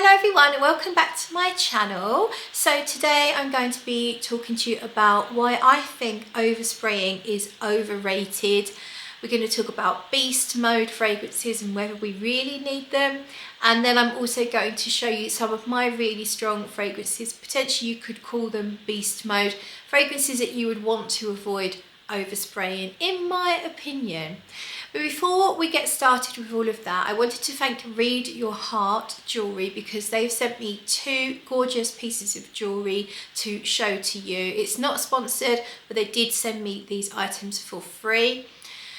Hello everyone and welcome back to my channel. So today I'm going to be talking to you about why I think overspraying is overrated. We're going to talk about beast mode fragrances and whether we really need them. And then I'm also going to show you some of my really strong fragrances. Potentially you could call them beast mode fragrances that you would want to avoid overspraying, in my opinion. But before we get started with all of that, I wanted to thank Read Your Heart Jewellery because they've sent me two gorgeous pieces of jewellery to show to you. It's not sponsored, but they did send me these items for free.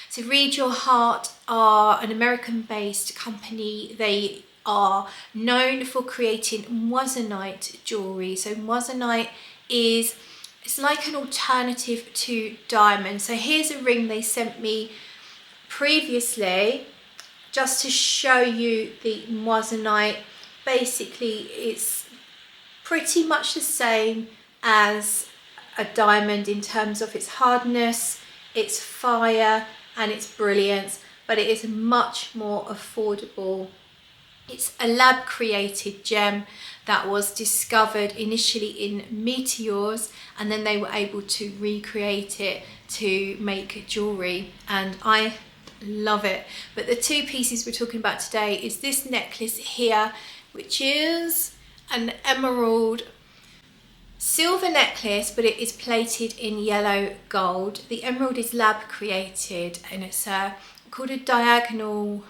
So Read Your Heart are an American-based company. They are known for creating moissanite jewellery. So moissanite it's like an alternative to diamond. So here's a ring they sent me previously just to show you the moissanite. Basically it's pretty much the same as a diamond in terms of its hardness, its fire and its brilliance, but it is much more affordable. It's a lab created gem that was discovered initially in meteors, and then they were able to recreate it to make jewellery, and I love it. But the two pieces we're talking about today is this necklace here, which is an emerald silver necklace, but it is plated in yellow gold. The emerald is lab created and it's called a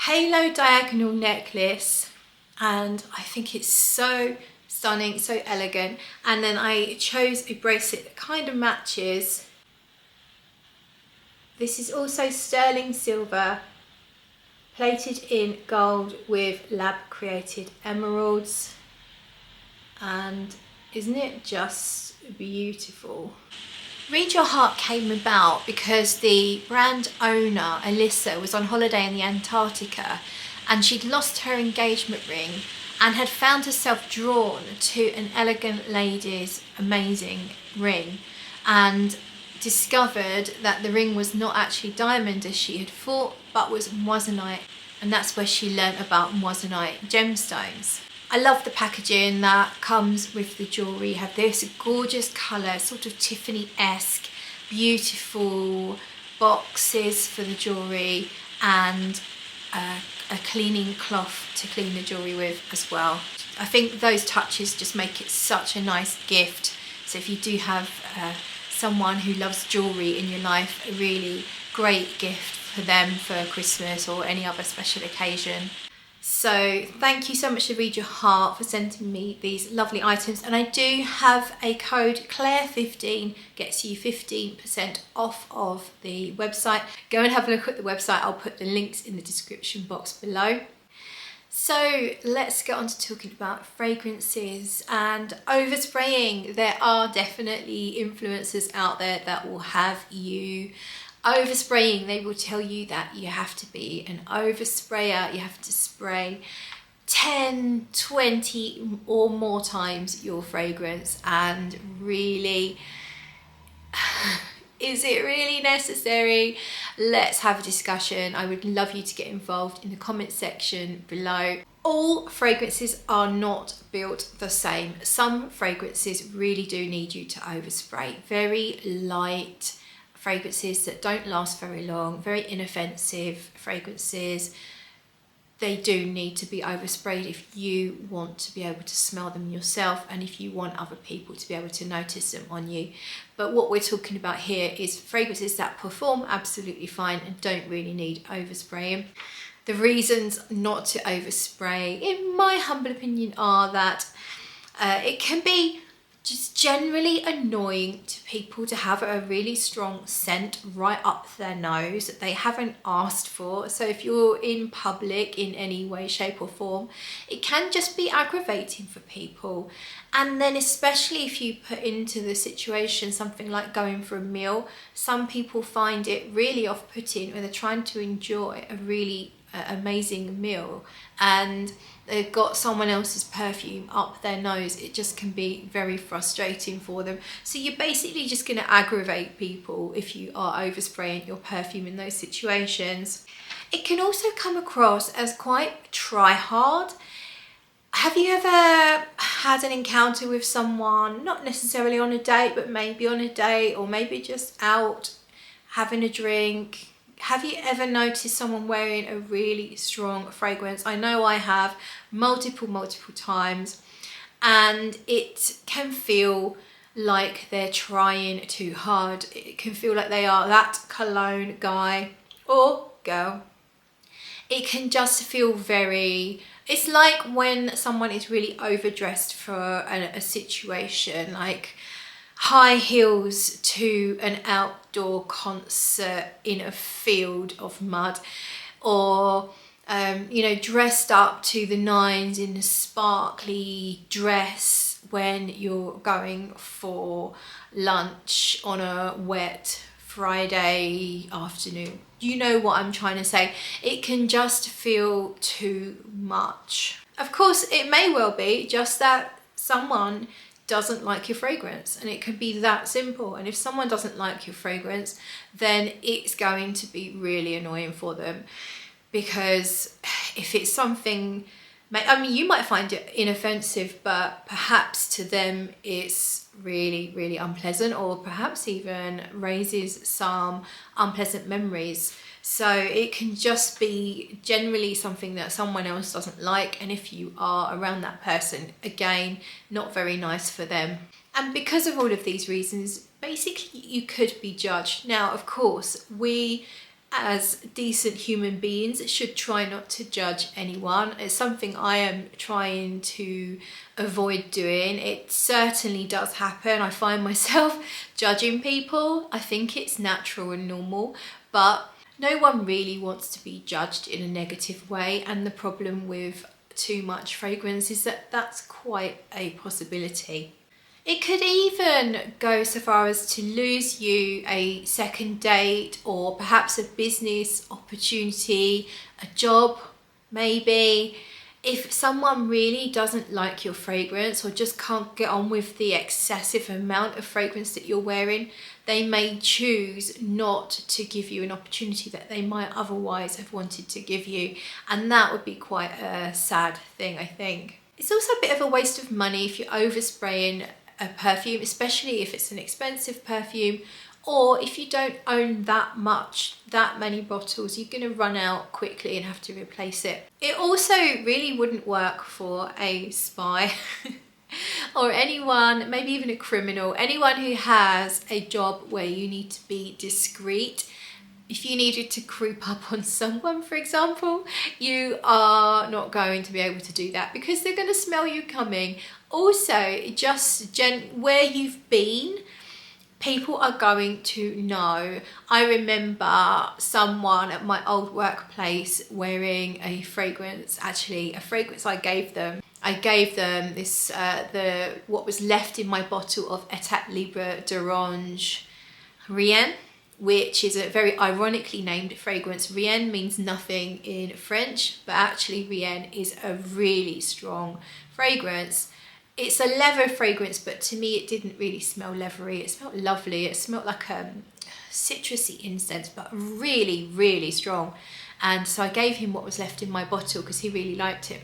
halo diagonal necklace, and I think it's so stunning, so elegant. And then I chose a bracelet that kind of matches. This is also sterling silver, plated in gold with lab created emeralds, and isn't it just beautiful? Read Your Heart came about because the brand owner, Alyssa, was on holiday in the Antarctica and she'd lost her engagement ring and had found herself drawn to an elegant lady's amazing ring, and discovered that the ring was not actually diamond as she had thought, but was moissanite, and that's where she learnt about moissanite gemstones. I love the packaging that comes with the jewellery. You have this gorgeous colour, sort of Tiffany-esque, beautiful boxes for the jewellery, and a cleaning cloth to clean the jewellery with as well. I think those touches just make it such a nice gift. So if you do have someone who loves jewellery in your life, a really great gift for them for Christmas or any other special occasion. So thank you so much to Read Your Heart for sending me these lovely items, and I do have a code Claire15 gets you 15% off of the website. Go and have a look at the website. I'll put the links in the description box below. So let's get on to talking about fragrances and overspraying. There are definitely influencers out there that will have you overspraying. They will tell you that you have to be an oversprayer. You have to spray 10, 20 or more times your fragrance, and really, is it really necessary? Let's have a discussion. I would love you to get involved in the comment section below. All fragrances are not built the same. Some fragrances really do need you to overspray. Very light fragrances that don't last very long, very inoffensive fragrances, they do need to be oversprayed if you want to be able to smell them yourself and if you want other people to be able to notice them on you. But what we're talking about here is fragrances that perform absolutely fine and don't really need overspraying. The reasons not to overspray, in my humble opinion, are that it can be just generally annoying to people to have a really strong scent right up their nose that they haven't asked for. So if you're in public in any way, shape or form, it can just be aggravating for people. And then especially if you put into the situation something like going for a meal, some people find it really off-putting when they're trying to enjoy a really amazing meal and they've got someone else's perfume up their nose. It just can be very frustrating for them. So you're basically just going to aggravate people if you are overspraying your perfume in those situations. It can also come across as quite try hard. Have you ever had an encounter with someone, not necessarily on a date, but maybe on a date, or maybe just out having a drink? Have you ever noticed someone wearing a really strong fragrance? I know I have multiple times, and it can feel like they're trying too hard. It can feel like they are that cologne guy or girl. It can just feel very, it's like when someone is really overdressed for a situation, like high heels to an outdoor concert in a field of mud, or you know, dressed up to the nines in a sparkly dress when you're going for lunch on a wet Friday afternoon. You know what I'm trying to say. It can just feel too much. Of course, it may well be just that someone doesn't like your fragrance, and it can be that simple. And if someone doesn't like your fragrance, then it's going to be really annoying for them, because if it's something, I mean, you might find it inoffensive, but perhaps to them it's really unpleasant, or perhaps even raises some unpleasant memories. So it can just be generally something that someone else doesn't like, and if you are around that person, again, not very nice for them. And because of all of these reasons, basically you could be judged. Now, of course, we as decent human beings should try not to judge anyone. It's something I am trying to avoid doing. It certainly does happen. I find myself judging people. I think it's natural and normal, but no one really wants to be judged in a negative way. And the problem with too much fragrance is that that's quite a possibility. It could even go so far as to lose you a second date, or perhaps a business opportunity, a job maybe. If someone really doesn't like your fragrance, or just can't get on with the excessive amount of fragrance that you're wearing, they may choose not to give you an opportunity that they might otherwise have wanted to give you. And that would be quite a sad thing, I think. It's also a bit of a waste of money if you're overspraying a perfume, especially if it's an expensive perfume, or if you don't own that many bottles, you're going to run out quickly and have to replace it. It also really wouldn't work for a spy or anyone, maybe even a criminal, anyone who has a job where you need to be discreet. If you needed to creep up on someone, for example, you are not going to be able to do that, because they're going to smell you coming. Also, just where you've been, people are going to know. I remember someone at my old workplace wearing a fragrance, actually a fragrance I gave them. I gave them this, what was left in my bottle of Étape Libre d'Orange Rien, which is a very ironically named fragrance. Rien means nothing in French, but actually Rien is a really strong fragrance. It's a leather fragrance, but to me it didn't really smell leathery. It smelled lovely. It smelled like a citrusy incense, but really strong. And so I gave him what was left in my bottle because he really liked it.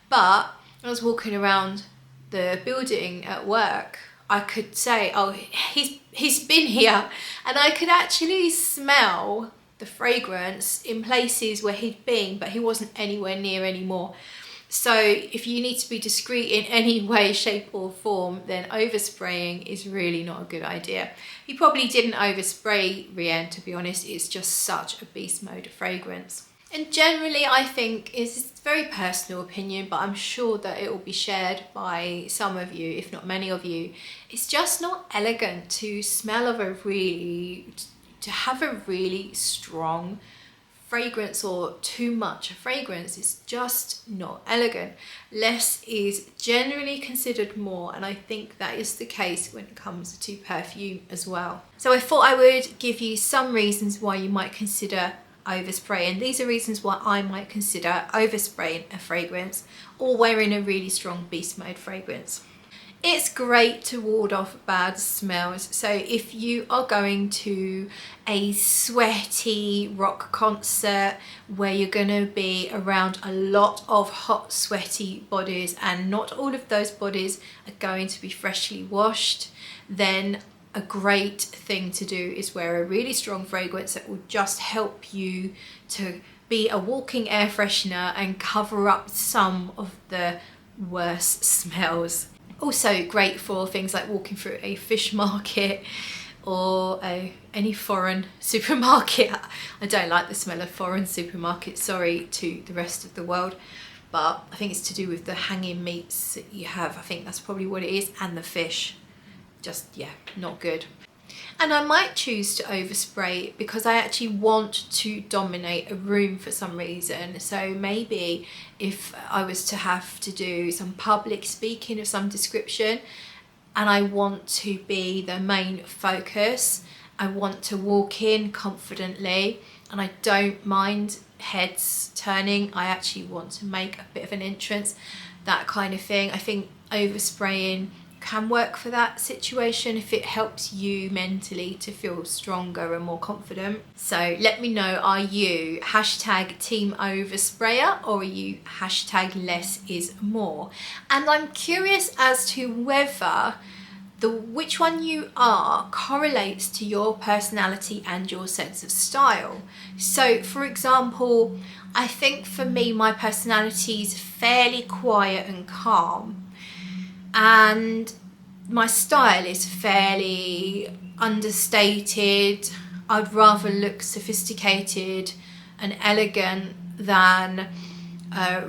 But I was walking around the building at work, I could say, oh, he's been here, and I could actually smell the fragrance in places where he'd been, but he wasn't anywhere near anymore. So if you need to be discreet in any way, shape or form, then overspraying is really not a good idea. He probably didn't overspray Rien, to be honest. It's just such a beast mode fragrance. And generally, I think it's a very personal opinion, but I'm sure that it will be shared by some of you, if not many of you. It's just not elegant to smell of to have a really strong fragrance, or too much fragrance. Is just not elegant. Less is generally considered more, and I think that is the case when it comes to perfume as well. So I thought I would give you some reasons why you might consider overspray, and these are reasons why I might consider overspraying a fragrance or wearing a really strong beast mode fragrance. It's great to ward off bad smells. So if you are going to a sweaty rock concert where you're going to be around a lot of hot sweaty bodies and not all of those bodies are going to be freshly washed, then a great thing to do is wear a really strong fragrance that will just help you to be a walking air freshener and cover up some of the worst smells. Also great for things like walking through a fish market or any foreign supermarket. I don't like the smell of foreign supermarkets, sorry to the rest of the world, but I think it's to do with the hanging meats that you have. I think that's probably what it is, and the fish. Just, yeah, not good. And I might choose to overspray because I actually want to dominate a room for some reason. So maybe if I was to have to do some public speaking of some description and I want to be the main focus, I want to walk in confidently and I don't mind heads turning. I actually want to make a bit of an entrance, that kind of thing. I think overspraying can work for that situation if it helps you mentally to feel stronger and more confident. So let me know, are you hashtag team oversprayer or are you hashtag less is more? And I'm curious as to whether which one you are correlates to your personality and your sense of style. So for example, I think for me my personality is fairly quiet and calm, and my style is fairly understated. I'd rather look sophisticated and elegant than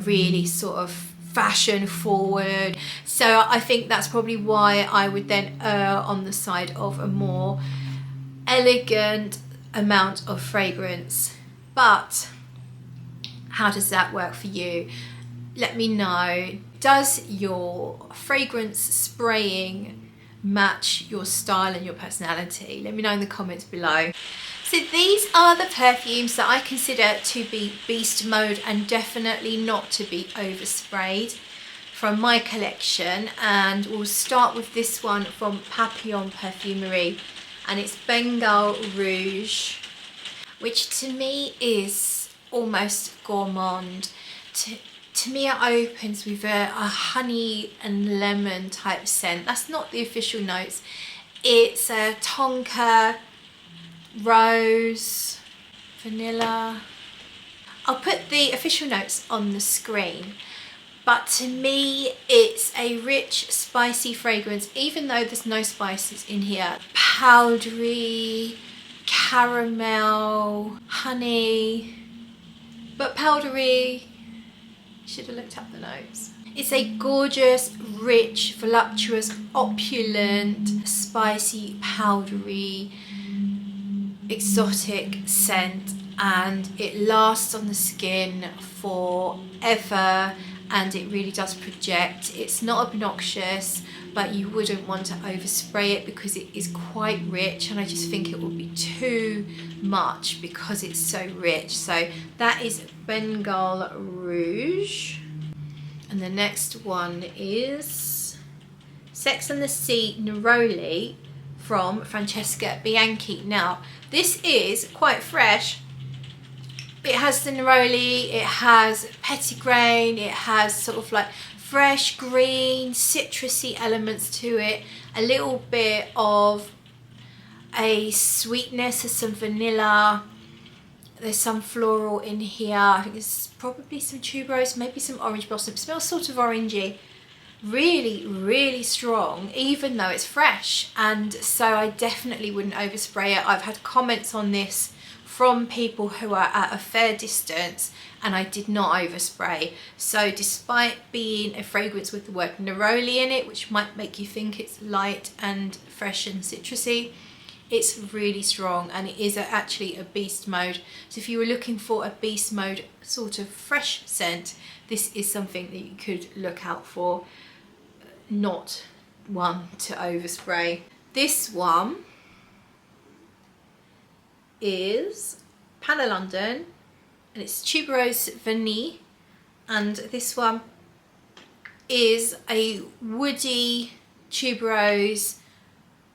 really sort of fashion forward. So I think that's probably why I would then err on the side of a more elegant amount of fragrance. But how does that work for you? Let me know. Does your fragrance spraying match your style and your personality? Let me know in the comments below. So these are the perfumes that I consider to be beast mode and definitely not to be oversprayed from my collection. And we'll start with this one from Papillon Perfumery, and it's Bengal Rouge, which to me is almost gourmand. To me it opens with a honey and lemon type scent. That's not the official notes. It's a tonka, rose, vanilla. I'll put the official notes on the screen, but to me it's a rich spicy fragrance, even though there's no spices in here. Powdery, caramel, honey, but powdery. Should have looked up the notes. It's a gorgeous, rich, voluptuous, opulent, spicy, powdery, exotic scent, and it lasts on the skin forever and it really does project. It's not obnoxious, but you wouldn't want to overspray it because it is quite rich, and I just think it would be too much because it's so rich. So that is Bengal Rouge. And the next one is Sex and the Sea Neroli from Francesca Bianchi. Now this is quite fresh. It has the neroli, it has petitgrain, it has sort of like fresh green citrusy elements to it, a little bit of a sweetness, there's some vanilla, there's some floral in here. I think there's probably some tuberose, maybe some orange blossom. It smells sort of orangey. Really, really strong, even though it's fresh. And so I definitely wouldn't overspray it. I've had comments on this from people who are at a fair distance, and I did not overspray. So despite being a fragrance with the word neroli in it, which might make you think it's light and fresh and citrusy, it's really strong, and it is actually a beast mode. So if you were looking for a beast mode sort of fresh scent, this is something that you could look out for, not one to overspray. This one is Pana London, and it's tuberose vanille, and this one is a woody tuberose,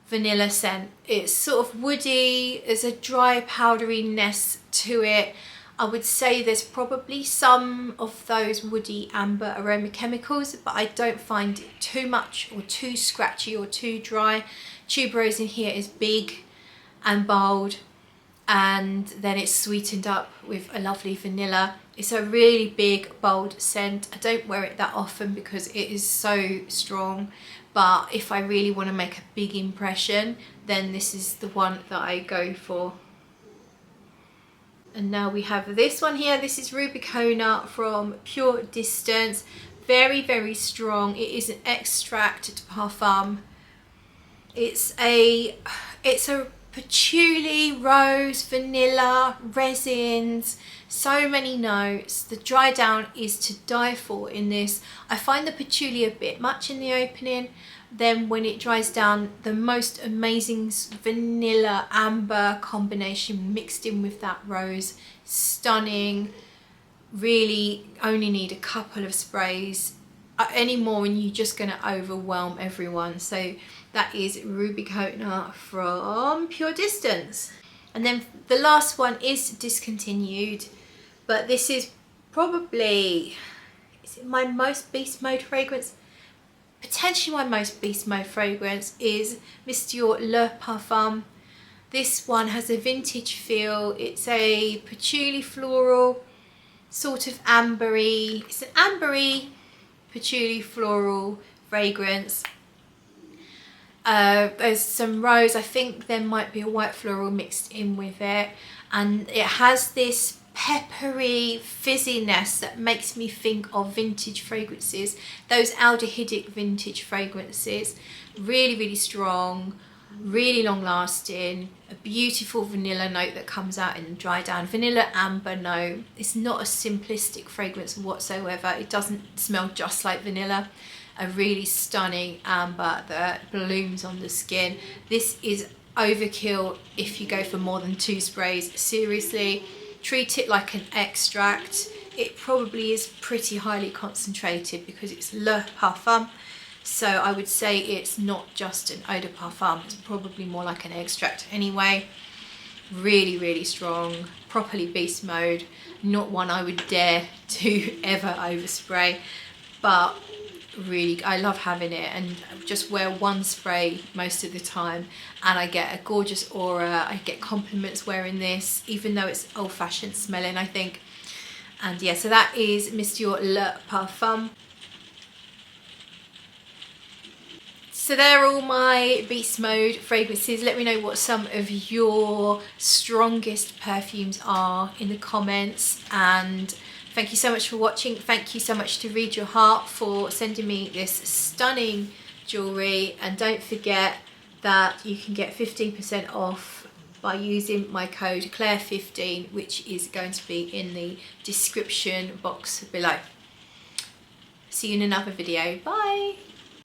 vanilla scent. It's sort of woody, there's a dry powderiness to it. I would say there's probably some of those woody amber aroma chemicals, but I don't find it too much or too scratchy or too dry. Tuberose in here is big and bold, and then it's sweetened up with a lovely vanilla. It's a really big, bold scent. I don't wear it that often because it is so strong, but if I really want to make a big impression, then this is the one that I go for. And now we have this one here. This is Rubicona from Pure Distance. Very, very strong. It is an extract de parfum. It's a patchouli, rose, vanilla, resins, so many notes. The dry down is to die for in this. I find the patchouli a bit much in the opening. Then when it dries down, the most amazing vanilla amber combination mixed in with that rose. Stunning. Really only need a couple of sprays. Any more and you're just going to overwhelm everyone. So that is Rubicona from Pure Distance. And then the last one is discontinued, but this is probably, is it my most beast mode fragrance? Potentially my most beast mode fragrance is Mr. Le Parfum. This one has a vintage feel. It's a patchouli floral, sort of ambery. It's an ambery patchouli floral fragrance. There's some rose. I think there might be a white floral mixed in with it, and it has this peppery fizziness that makes me think of vintage fragrances, those aldehydic vintage fragrances. Really, really strong, really long lasting, a beautiful vanilla note that comes out in the dry down, vanilla amber note. It's not a simplistic fragrance whatsoever. It doesn't smell just like vanilla. A really stunning amber that blooms on the skin. This is overkill if you go for more than 2 sprays. Seriously, treat it like an extract. It probably is pretty highly concentrated because it's Le Parfum. So I would say it's not just an eau de parfum, it's probably more like an extract anyway. Really, really strong, properly beast mode. Not one I would dare to ever overspray, but really I love having it, and just wear 1 spray most of the time and I get a gorgeous aura. I get compliments wearing this, even though it's old-fashioned smelling, I think. And yeah, so that is Mr. Le Parfum. So they're all my beast mode fragrances. Let me know what some of your strongest perfumes are in the comments, and thank you so much for watching. Thank you so much to Read Your Heart for sending me this stunning jewellery, and don't forget that you can get 15% off by using my code Claire15, which is going to be in the description box below. See you in another video. Bye!